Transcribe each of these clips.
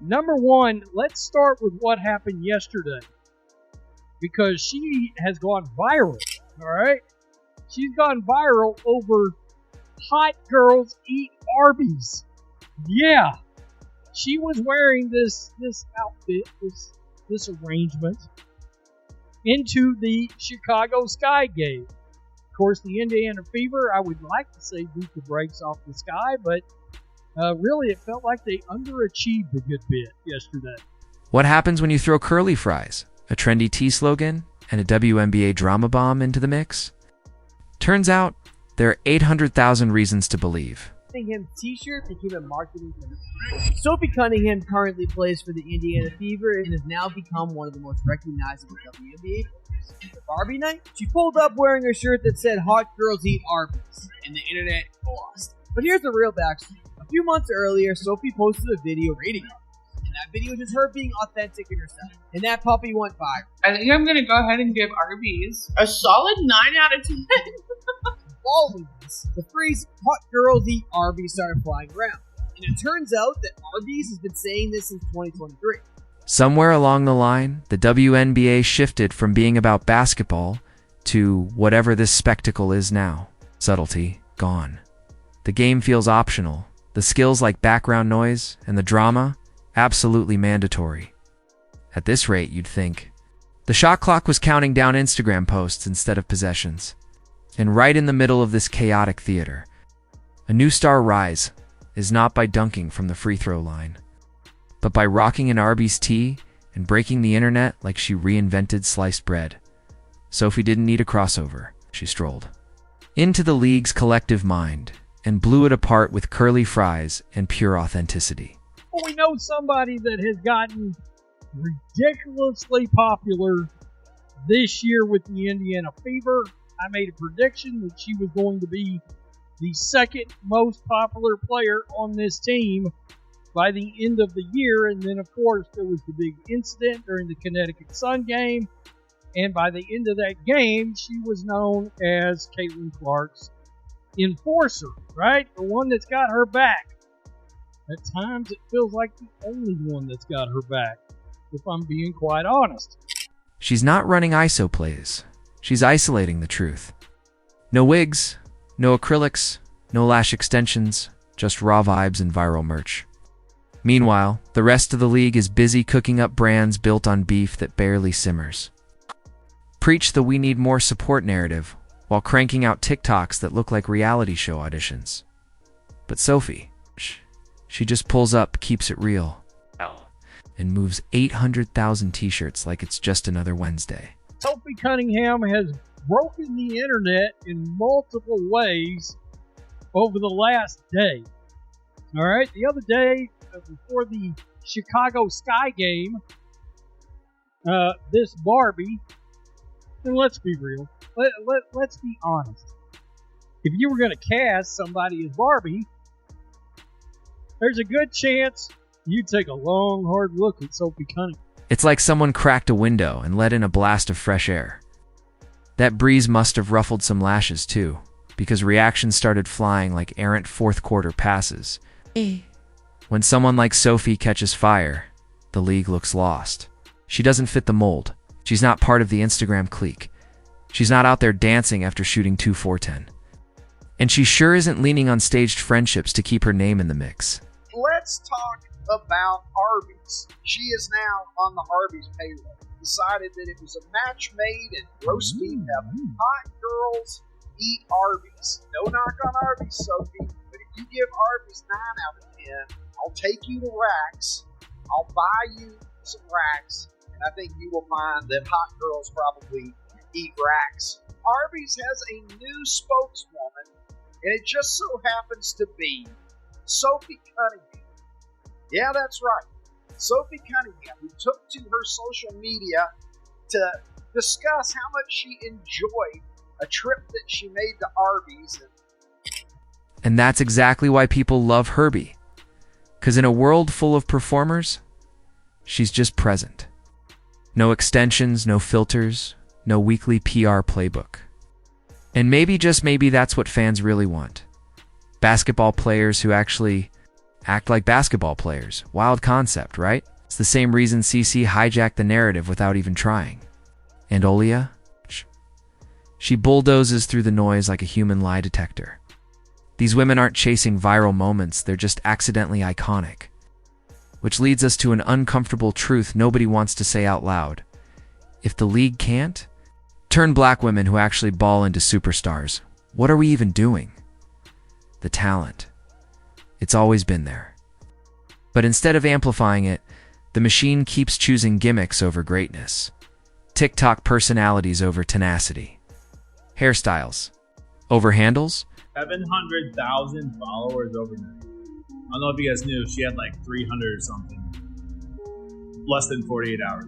Number one, let's start with what happened yesterday, because she has gone viral, all right? She's gone viral over hot girls eat Arby's. Yeah, she was wearing this outfit, this arrangement into the Chicago Sky game. Of course, the Indiana Fever, I would like to say beat the brakes off the Sky, but really it felt like they underachieved a good bit yesterday. What happens when you throw curly fries, a trendy tea slogan, and a WNBA drama bomb into the mix? Turns out, there are 800,000 reasons to believe. Cunningham t-shirt became a marketing gimmick. Sophie Cunningham currently plays for the Indiana Fever and has now become one of the most recognizable WNBA players. For Arby night, she pulled up wearing a shirt that said "Hot Girls Eat Arby's," and the internet lost. But here's the real backstory. A few months earlier, Sophie posted a video rating Arby's, and that video was just her being authentic in herself. And that puppy went viral. I think I'm gonna go ahead and give Arby's a solid 9 out of 10. Following this, the phrase "Hot Girls Eat Arby's" started flying around. And it turns out that Arby's has been saying this since 2023. Somewhere along the line, the WNBA shifted from being about basketball to whatever this spectacle is now. Subtlety gone. The game feels optional. The skills like background noise and the drama, absolutely mandatory. At this rate, you'd think. The shot clock was counting down Instagram posts instead of possessions. And right in the middle of this chaotic theater, a new star rise is not by dunking from the free throw line, but by rocking an Arby's tee and breaking the internet like she reinvented sliced bread. Sophie didn't need a crossover. She strolled into the league's collective mind and blew it apart with curly fries and pure authenticity. Well, we know somebody that has gotten ridiculously popular this year with the Indiana Fever. I made a prediction that she was going to be the second most popular player on this team by the end of the year. And then, of course, there was the big incident during the Connecticut Sun game. And by the end of that game, she was known as Caitlin Clark's enforcer, right? The one that's got her back. At times, it feels like the only one that's got her back, if I'm being quite honest. She's not running ISO plays. She's isolating the truth. No wigs, no acrylics, no lash extensions, just raw vibes and viral merch. Meanwhile, the rest of the league is busy cooking up brands built on beef that barely simmers. Preach the "we need more support" narrative while cranking out TikToks that look like reality show auditions. But Sophie, she just pulls up, keeps it real, and moves 800,000 t-shirts like it's just another Wednesday. Sophie Cunningham has broken the internet in multiple ways over the last day. All right, the other day, before the Chicago Sky game, this Barbie, and let's be real, let's be honest. If you were going to cast somebody as Barbie, there's a good chance you'd take a long, hard look at Sophie Cunningham. It's like someone cracked a window and let in a blast of fresh air. That breeze must have ruffled some lashes too, because reactions started flying like errant fourth-quarter passes. When someone like Sophie catches fire, the league looks lost. She doesn't fit the mold. She's not part of the Instagram clique. She's not out there dancing after shooting 2 4-10. And she sure isn't leaning on staged friendships to keep her name in the mix. Let's talk about Arby's. She is now on the Arby's payroll. Decided that it was a match made in roast beef heaven. Hot girls eat Arby's. No knock on Arby's, Sophie, but if you give Arby's 9 out of 10, I'll take you to Racks. I'll buy you some Racks, and I think you will find that hot girls probably eat Racks. Arby's has a new spokeswoman, and it just so happens to be Sophie Cunningham. Yeah, that's right. Sophie Cunningham, who took to her social media to discuss how much she enjoyed a trip that she made to Arby's. And that's exactly why people love Herbie. Because in a world full of performers, she's just present. No extensions, no filters, no weekly PR playbook. And maybe, just maybe, that's what fans really want. Basketball players who actually Act like basketball players. Wild concept, right? It's the same reason CC hijacked the narrative without even trying. And Olia? She bulldozes through the noise like a human lie detector. These women aren't chasing viral moments, they're just accidentally iconic. Which leads us to an uncomfortable truth nobody wants to say out loud. If the league can't turn black women who actually ball into superstars, what are we even doing? The talent. It's always been there. But instead of amplifying it, the machine keeps choosing gimmicks over greatness. TikTok personalities over tenacity. Hairstyles over handles. 700,000 followers overnight. I don't know if you guys knew, she had like 300 or something. Less than 48 hours.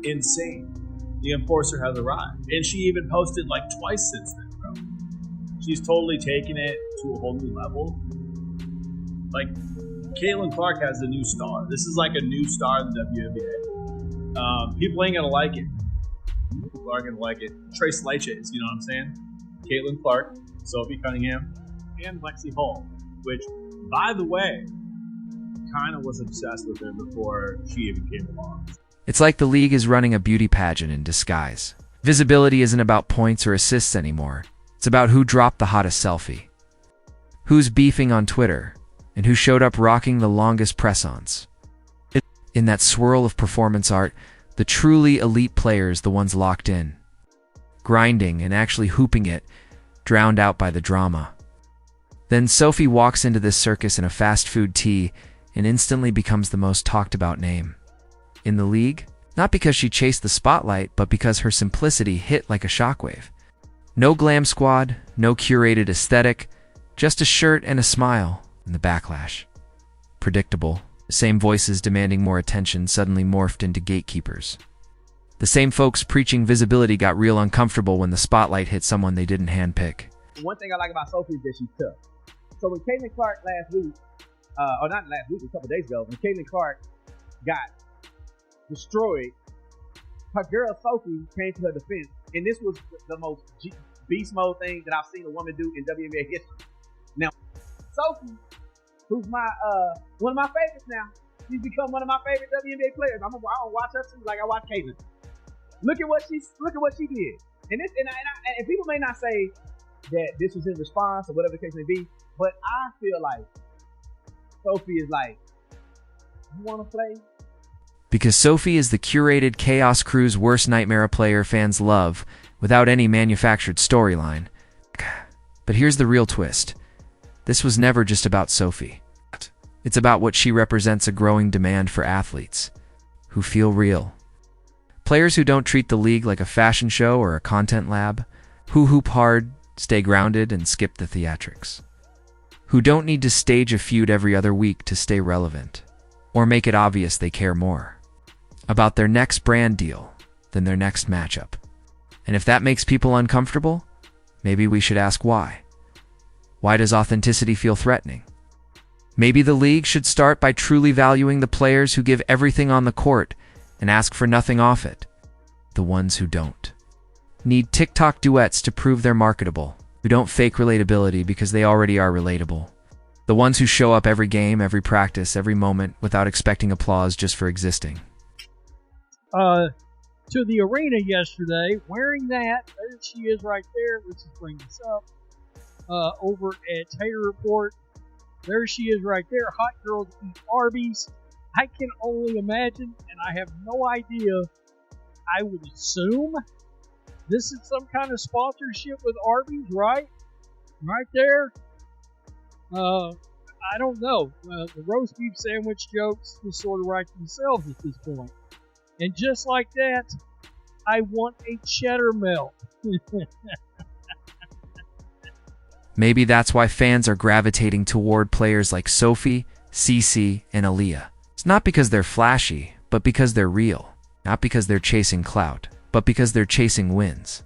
Insane. The enforcer has arrived. And she even posted like twice since then, bro. She's totally taken it to a whole new level. Like, Caitlin Clark has a new star. This is like a new star in the WNBA. People ain't gonna like it. People are gonna like it. Trace Leches, you know what I'm saying? Caitlin Clark, Sophie Cunningham, and Lexi Hall, which, by the way, kind of was obsessed with her before she even came along. It's like the league is running a beauty pageant in disguise. Visibility isn't about points or assists anymore. It's about who dropped the hottest selfie, who's beefing on Twitter, and who showed up rocking the longest press-ons. In that swirl of performance art, the truly elite players, the ones locked in, grinding and actually hooping it, drowned out by the drama. Then Sophie walks into this circus in a fast food tee and instantly becomes the most talked about name in the league, not because she chased the spotlight, but because her simplicity hit like a shockwave. No glam squad, no curated aesthetic, just a shirt and a smile, and the backlash. Predictable. The same voices demanding more attention suddenly morphed into gatekeepers. The same folks preaching visibility got real uncomfortable when the spotlight hit someone they didn't handpick. One thing I like about Sophie is that she's tough. So when Caitlin Clark last week, or not last week, a couple days ago, when Caitlin Clark got destroyed, her girl Sophie came to her defense, and this was the most beast mode thing that I've seen a woman do in WNBA history. Now, Sophie, who's my one of my favorites now, she's become one of my favorite WNBA players. I'm gonna watch her too, like I watch Caitlin. Look at what she did, and people may not say that this was in response or whatever the case may be, but I feel like Sophie is like, you want to play? Because Sophie is the curated Chaos Crew's worst nightmare a player fans love, without any manufactured storyline. But here's the real twist. This was never just about Sophie. It's about what she represents: a growing demand for athletes who feel real. Players who don't treat the league like a fashion show or a content lab, who hoop hard, stay grounded, and skip the theatrics. Who don't need to stage a feud every other week to stay relevant, or make it obvious they care more about their next brand deal than their next matchup. And if that makes people uncomfortable, maybe we should ask why. Why does authenticity feel threatening? Maybe the league should start by truly valuing the players who give everything on the court and ask for nothing off it. The ones who don't need TikTok duets to prove they're marketable, who don't fake relatability because they already are relatable. The ones who show up every game, every practice, every moment without expecting applause just for existing. To the arena yesterday, wearing that, there she is right there. Let's just bring this up. Over at Tater Report, there she is right there. Hot girls eat Arby's. I can only imagine, and I have no idea. I would assume this is some kind of sponsorship with Arby's, right? Right there. I don't know. The roast beef sandwich jokes just sort of write themselves at this point. And just like that, I want a cheddar melt. Maybe that's why fans are gravitating toward players like Sophie, CC, and Aaliyah. It's not because they're flashy, but because they're real. Not because they're chasing clout, but because they're chasing wins.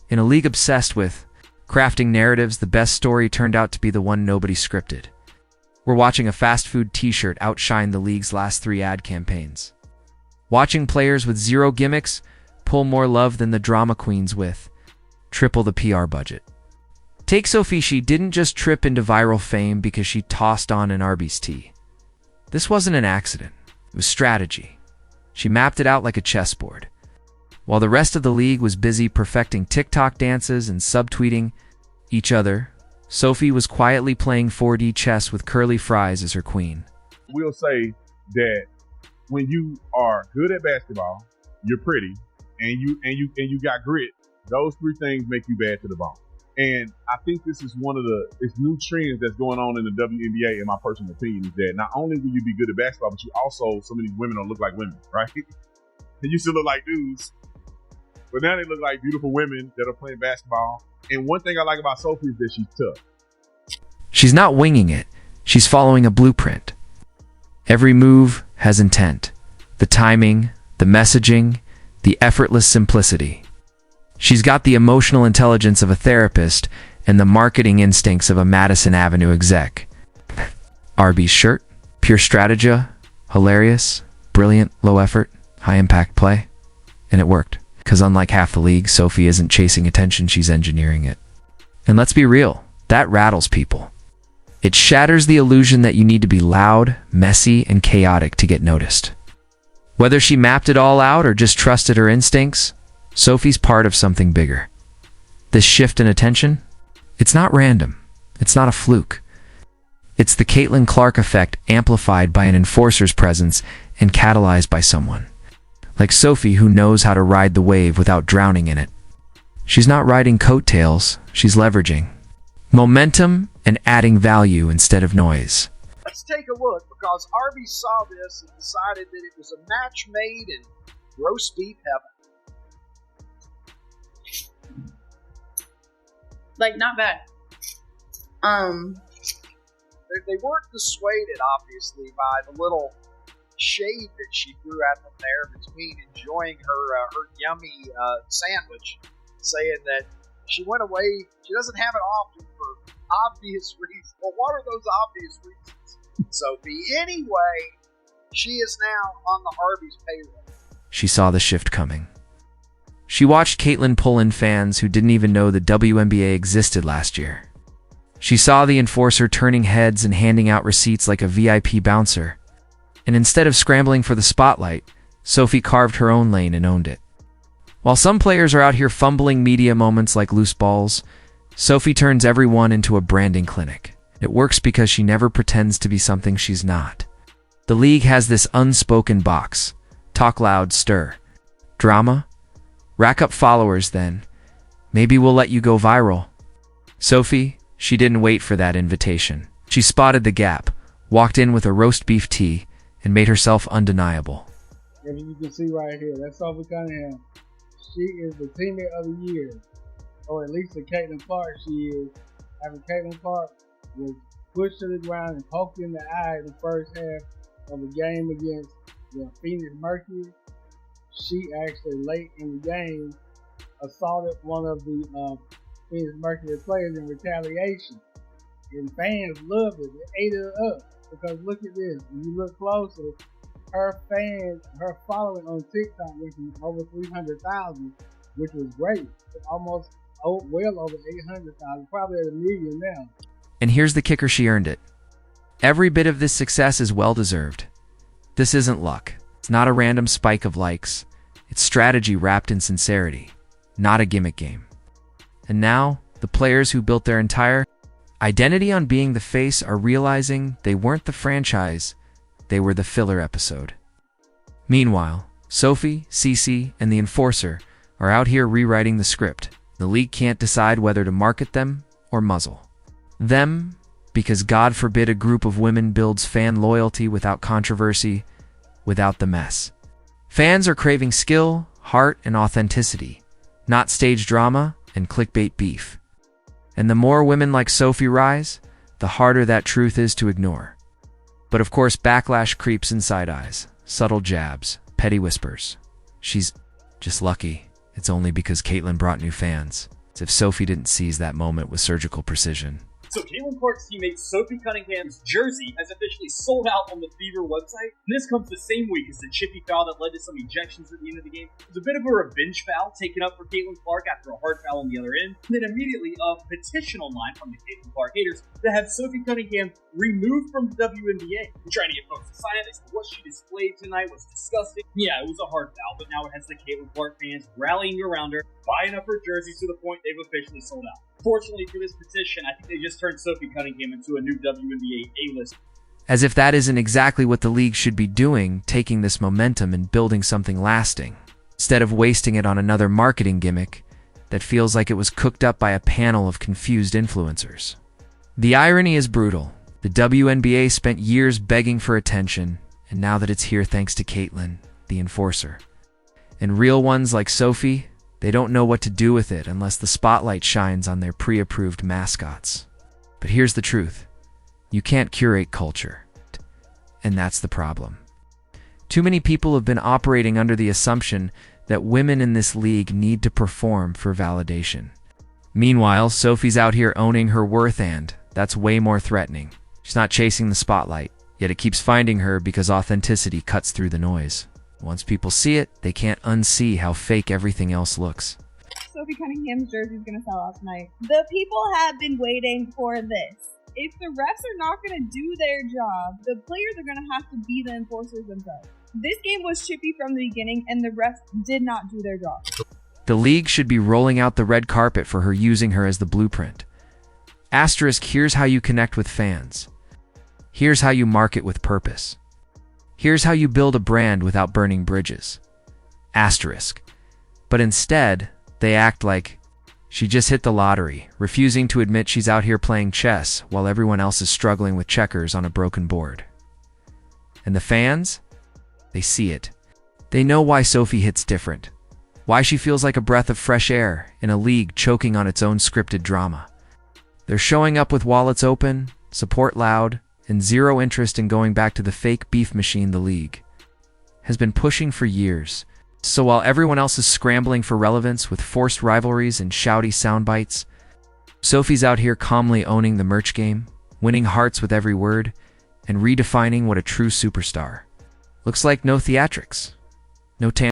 In a league obsessed with crafting narratives, the best story turned out to be the one nobody scripted. We're watching a fast food t-shirt outshine the league's last 3 ad campaigns. Watching players with 0 gimmicks pull more love than the drama queens with triple the PR budget. Take Sophie, she didn't just trip into viral fame because she tossed on an Arby's tee. This wasn't an accident. It was strategy. She mapped it out like a chessboard. While the rest of the league was busy perfecting TikTok dances and subtweeting each other, Sophie was quietly playing 4D chess with curly fries as her queen. We'll say that when you are good at basketball, you're pretty, and you got grit. Those three things make you bad to the bone. And I think this is one of this new trends that's going on in the WNBA, in my personal opinion, is that not only will you be good at basketball, but you also, so many women don't look like women, right? They used to look like dudes, but now they look like beautiful women that are playing basketball. And one thing I like about Sophie is that she's tough. She's not winging it. She's following a blueprint. Every move has intent. The timing, the messaging, the effortless simplicity. She's got the emotional intelligence of a therapist and the marketing instincts of a Madison Avenue exec. Arby's shirt, pure strategy, hilarious, brilliant, low effort, high impact play. And it worked. Because unlike half the league, Sophie isn't chasing attention, she's engineering it. And let's be real, that rattles people. It shatters the illusion that you need to be loud, messy, and chaotic to get noticed. Whether she mapped it all out or just trusted her instincts, Sophie's part of something bigger. This shift in attention, it's not random. It's not a fluke. It's the Caitlin Clark effect amplified by an enforcer's presence and catalyzed by someone. Like Sophie, who knows how to ride the wave without drowning in it. She's not riding coattails, she's leveraging momentum and adding value instead of noise. Let's take a look, because Arby saw this and decided that it was a match made in roast beef heaven. Like, not bad. They weren't dissuaded, obviously, by the little shade that she threw at them there between enjoying her yummy sandwich, saying that she went away, she doesn't have it often for obvious reasons. Well, what are those obvious reasons, Sophie? Anyway, she is now on the Arby's payroll. She saw the shift coming. She watched Caitlin pull in fans who didn't even know the WNBA existed last year. She saw the enforcer turning heads and handing out receipts like a VIP bouncer. And instead of scrambling for the spotlight, Sophie carved her own lane and owned it. While some players are out here fumbling media moments like loose balls, Sophie turns everyone into a branding clinic. It works because she never pretends to be something she's not. The league has this unspoken box. Talk loud, stir. Drama? Rack up followers then. Maybe we'll let you go viral. Sophie, she didn't wait for that invitation. She spotted the gap, walked in with a roast beef tea, and made herself undeniable. As you can see right here, that's Sophie Cunningham. She is the teammate of the year, or at least the Caitlin Clark she is. After Caitlin Clark was pushed to the ground and poked in the eye in the first half of the game against the Phoenix Mercury, she actually late in the game assaulted one of the Phoenix Mercury players in retaliation. And fans loved it. They ate it up. Because look at this. When you look closer, her following on TikTok went from over 300,000, which was great. Almost well over 800,000, probably at 1 million now. And here's the kicker, she earned it. Every bit of this success is well-deserved. This isn't luck. It's not a random spike of likes. It's strategy wrapped in sincerity, not a gimmick game. And now, the players who built their entire identity on being the face are realizing they weren't the franchise, they were the filler episode. Meanwhile, Sophie, Cece, and the Enforcer are out here rewriting the script. The league can't decide whether to market them or muzzle them, because God forbid a group of women builds fan loyalty without controversy, without the mess. Fans are craving skill, heart, and authenticity, not stage drama and clickbait beef. And the more women like Sophie rise, the harder that truth is to ignore. But of course, backlash creeps in side eyes, subtle jabs, petty whispers. She's just lucky. It's only because Caitlin brought new fans. It's if Sophie didn't seize that moment with surgical precision. So Caitlin Clark's teammate Sophie Cunningham's jersey has officially sold out on the Fever website, and this comes the same week as the chippy foul that led to some ejections at the end of the game. It was a bit of a revenge foul taken up for Caitlin Clark after a hard foul on the other end, and then immediately a petition online from the Caitlin Clark haters to have Sophie Cunningham removed from the WNBA. We're trying to get folks to sign it. They said what she displayed tonight was disgusting. Yeah, it was a hard foul, but now it has the Caitlin Clark fans rallying around her, buying up her jerseys to the point they've officially sold out. Fortunately for this petition, I think they just turned Sophie Cunningham into a new WNBA A-list. As if that isn't exactly what the league should be doing, taking this momentum and building something lasting, instead of wasting it on another marketing gimmick that feels like it was cooked up by a panel of confused influencers. The irony is brutal. The WNBA spent years begging for attention, and now that it's here thanks to Caitlin, the enforcer. And real ones like Sophie, they don't know what to do with it unless the spotlight shines on their pre-approved mascots. But here's the truth. You can't curate culture. And that's the problem. Too many people have been operating under the assumption that women in this league need to perform for validation. Meanwhile, Sophie's out here owning her worth, and that's way more threatening. She's not chasing the spotlight, yet it keeps finding her because authenticity cuts through the noise. Once people see it, they can't unsee how fake everything else looks. Sophie Cunningham's jersey is going to sell out tonight. The people have been waiting for this. If the refs are not going to do their job, the players are going to have to be the enforcers themselves. This game was chippy from the beginning, and the refs did not do their job. The league should be rolling out the red carpet for her, using her as the blueprint. Asterisk, here's how you connect with fans. Here's how you market with purpose. Here's how you build a brand without burning bridges. Asterisk. But instead, they act like she just hit the lottery, refusing to admit she's out here playing chess while everyone else is struggling with checkers on a broken board. And the fans? They see it. They know why Sophie hits different. Why she feels like a breath of fresh air in a league choking on its own scripted drama. They're showing up with wallets open, support loud, and zero interest in going back to the fake beef machine the league has been pushing for years. So while everyone else is scrambling for relevance with forced rivalries and shouty sound bites, Sophie's out here calmly owning the merch game, winning hearts with every word, and redefining what a true superstar looks like. No theatrics, no